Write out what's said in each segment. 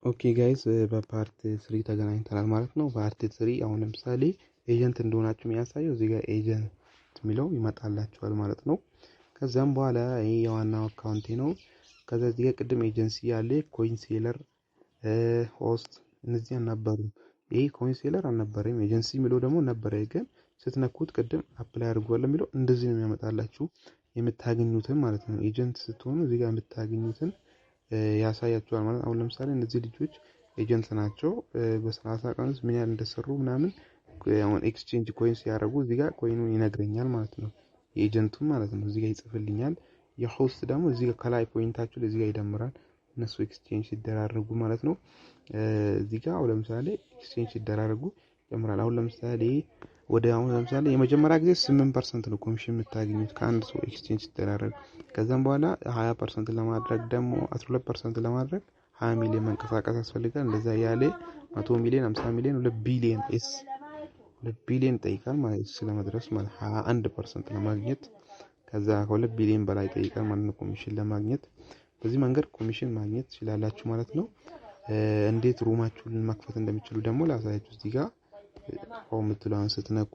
ኦኬ ጋይስ በፓርት 3 ተገናኝተናል ማለት ነው። ፓርት 3 አሁን ለምሳሌ ኤጀንት እንደሆናችሁ የሚያሳየው እዚህ ጋር ኤጀንት የሚለው ይመጣላችኋል ማለት ነው። ከዛም በኋላ ይሄ የዋናው አካውንቴ ነው። ከዛ እዚህ ጋር ቅድም ኤጀንሲ ያለ ኮይን ሴለር ሆስት እነዚህ አልነበሩም። ይሄ ኮይን ሴለር አልነበረም። ኤጀንሲ የሚለው ደግሞ ነበረ፣ ግን ስትነኩት ቅድም አፕላይ አድርጓል የሚለው እንደዚህ ነው የሚያመጣላችሁ የምታገኙትን ማለት ነው። ኤጀንት ስትሆኑ እዚህ ጋር የምታገኙትን ያሳያችኋል ማለት። አሁን ለምሳሌ እነዚህ ልጆች ኤጀንት ናቸው። በ30 ቀን ውስጥ ምን ያህል እንደሰሩ ምናምን አሁን ኤክስቼንጅ ኮይን ሲያደርጉ እዚህ ጋር ኮይኑን ይነግረኛል ማለት ነው። የኤጀንቱን ማለት ነው እዚህ ጋር ይጽፍልኛል። የሆስት ደግሞ እዚህ ጋር ከላይ ፖይንታችሁ እዚህ ጋር ይደምራል እነሱ ኤክስቼንጅ ሲደራረጉ ማለት ነው። እዚህ ጋር አሁን ለምሳሌ ኤክስቼንጅ ሲደራረጉ ይደምራል። አሁን ለምሳሌ የመጀመሪያ ጊዜ 8% ነው ኮሚሽን የምታገኙት ከአንድ ሰው ኤክስቼንጅ ሲደራረግ። ከዛም በኋላ 20% ለማድረግ ደግሞ 12% ለማድረግ 20 ሚሊዮን መንቀሳቀስ ያስፈልጋል። እንደዛ ያለ 100 ሚሊዮን 50 ሚሊዮን 2 ቢሊዮን 2 ቢሊዮን ይጠይቃል ማለት ስለመድረስ ማለት 21% ለማግኘት ከዛ ከ2 ቢሊዮን በላይ ይጠይቃል ማለት ነው ኮሚሽን ለማግኘት። በዚህ መንገድ ኮሚሽን ማግኘት ትችላላችሁ ማለት ነው። እንዴት ሩማችሁን መክፈት እንደምትችሉ ደግሞ ላሳያችሁ። እዚህ ጋር የምትለዋን ስትነኩ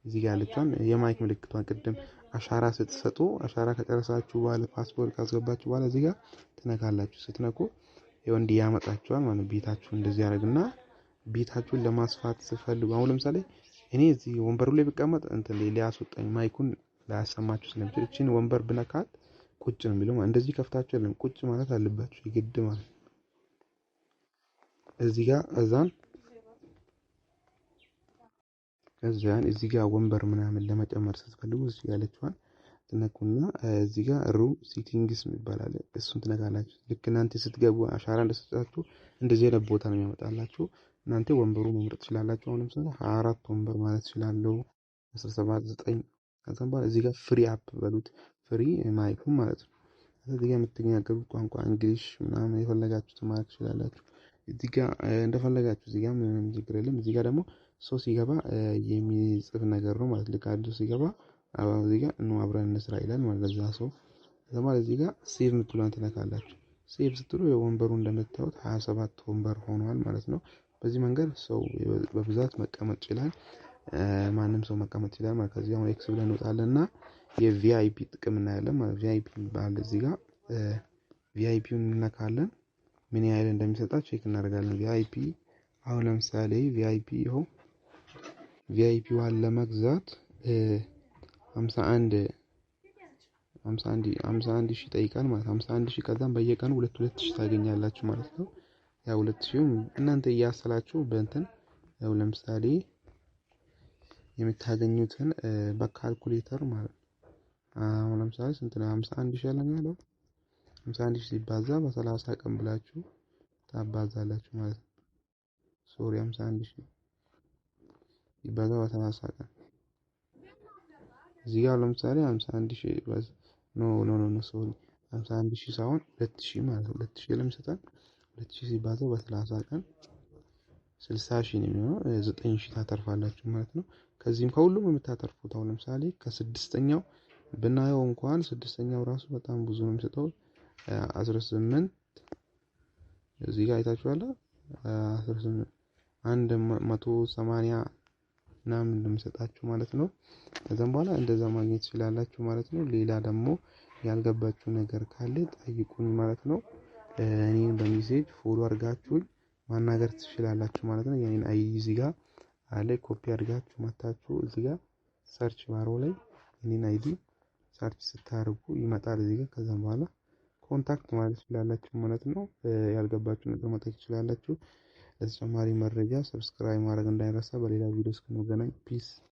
እዚህ ጋር ያለችውን የማይክ ምልክቷን ቅድም አሻራ ስትሰጡ አሻራ ከጨረሳችሁ በኋላ ፓስፖርት ካስገባችሁ በኋላ እዚህ ጋር ትነካላችሁ። ስትነኩ ይኸው እንዲህ ያመጣችኋል ማለት ነው። ቤታችሁን እንደዚህ ያደርግና ቤታችሁን ለማስፋት ስትፈልጉ አሁን ለምሳሌ እኔ እዚህ ወንበሩ ላይ ብቀመጥ እንትን ሊያስወጣኝ ማይኩን ላያሰማችሁ ስለሚችል እቺን ወንበር ብነካት ቁጭ ነው የሚለው። እንደዚህ ከፍታችሁ አይደለም ቁጭ ማለት አለባችሁ የግድ ማለት ነው። እዚህ ጋር ከዛን እዚህ ጋር ወንበር ምናምን ለመጨመር ስትፈልጉ እዚህ ያለችዋን ትነኩና እዚህ ጋር ሩም ሲቲንግስ ይባላል እሱን ትነካላችሁ። ልክ እናንተ ስትገቡ አሻራ እንደሰጣችሁ እንደዚህ አይነት ቦታ ነው የሚያመጣላችሁ። እናንተ ወንበሩ መምረጥ ትችላላችሁ። አሁን ለምሳሌ 24 ወንበር ማለት ትችላለሁ 17 9 ከዛም በኋላ እዚህ ጋር ፍሪ አፕ በሉት ፍሪ ማይኩ ማለት ነው። እዚህ ጋር የምትናገሩት ቋንቋ እንግሊሽ ምናምን የፈለጋችሁት ማለት ትችላላችሁ። እዚህ ጋር እንደፈለጋችሁ እዚህ ጋር ምንም ችግር የለም። እዚህ ጋር ደግሞ ሰው ሲገባ የሚጽፍ ነገር ነው ማለት ልክ አዲስ ሲገባ እዚህ ጋር ነው አብረን እንስራ ይላል ማለት ለዛ ሰው። ከዛ እዚህ ጋር ሴቭ የምትሉን ትነካላችሁ። ሴቭ ስትሉ የወንበሩ እንደምታዩት 27 ወንበር ሆኗል ማለት ነው። በዚህ መንገድ ሰው በብዛት መቀመጥ ይችላል። ማንም ሰው መቀመጥ ይችላል ማለት ከዚህ አሁን ኤክስ ብለን እንወጣለንና የቪአይፒ ጥቅም እናያለን ማለት ቪአይፒ ባለ እዚህ ጋር ቪአይፒውን እንነካለን። ምን ያህል እንደሚሰጣ ቼክ እናደርጋለን። ቪአይፒ አሁን ለምሳሌ ቪአይፒ ይኸው ቪአይፒ ዋን ለመግዛት 51 ሺህ ይጠይቃል ማለት 51 ሺህ ከዛም በየቀኑ 2 ሺህ ታገኛላችሁ ማለት ነው። ያ 2 ሺህም እናንተ እያሰላችሁ በእንትን ያው ለምሳሌ የምታገኙትን በካልኩሌተር ማለት ነው። አሁን ለምሳሌ ስንት ነው 51 ሺህ ያለው ያለው 51 ሺህ ሲባዛ በ30 ቀን ብላችሁ ታባዛላችሁ ማለት ነው። ሶሪ 51 ሺህ ሲባዛ በ30 ቀን እዚህ ጋር ለምሳሌ 51 ሺህ ኖ ሶሪ 51 ሺህ ሳይሆን 2 ሺህ ማለት ነው። 2 ሺህ ለምሰጣን 2 ሺህ ሲባዛ በ30 ቀን 60 ሺህ ነው የሚሆነው። 9 ሺህ ታተርፋላችሁ ማለት ነው። ከዚህም ከሁሉም የምታተርፉት አሁን ለምሳሌ ከስድስተኛው ብናየው እንኳን ስድስተኛው ራሱ በጣም ብዙ ነው የሚሰጠው 18 እዚህ ጋር አይታችኋል 18 180 ምናምን እንደምሰጣችሁ ማለት ነው። ከዛም በኋላ እንደዛ ማግኘት ትችላላችሁ ማለት ነው። ሌላ ደግሞ ያልገባችሁ ነገር ካለ ጠይቁኝ ማለት ነው። እኔን በሜሴጅ ፎሎ አድርጋችሁኝ ማናገር ትችላላችሁ ማለት ነው። የኔን አይዲ እዚህ ጋር አለ ኮፒ አድርጋችሁ መታችሁ እዚህ ጋር ሰርች ባሮ ላይ የኔን አይዲ ሰርች ስታደርጉ ይመጣል እዚህ ጋር። ከዛም በኋላ ኮንታክት ማለት ትችላላችሁ ማለት ነው። ያልገባችሁ ነገር መጠየቅ ትችላላችሁ። ለተጨማሪ መረጃ ሰብስክራይብ ማድረግ እንዳይረሳ። በሌላ ቪዲዮ እስክንገናኝ ፒስ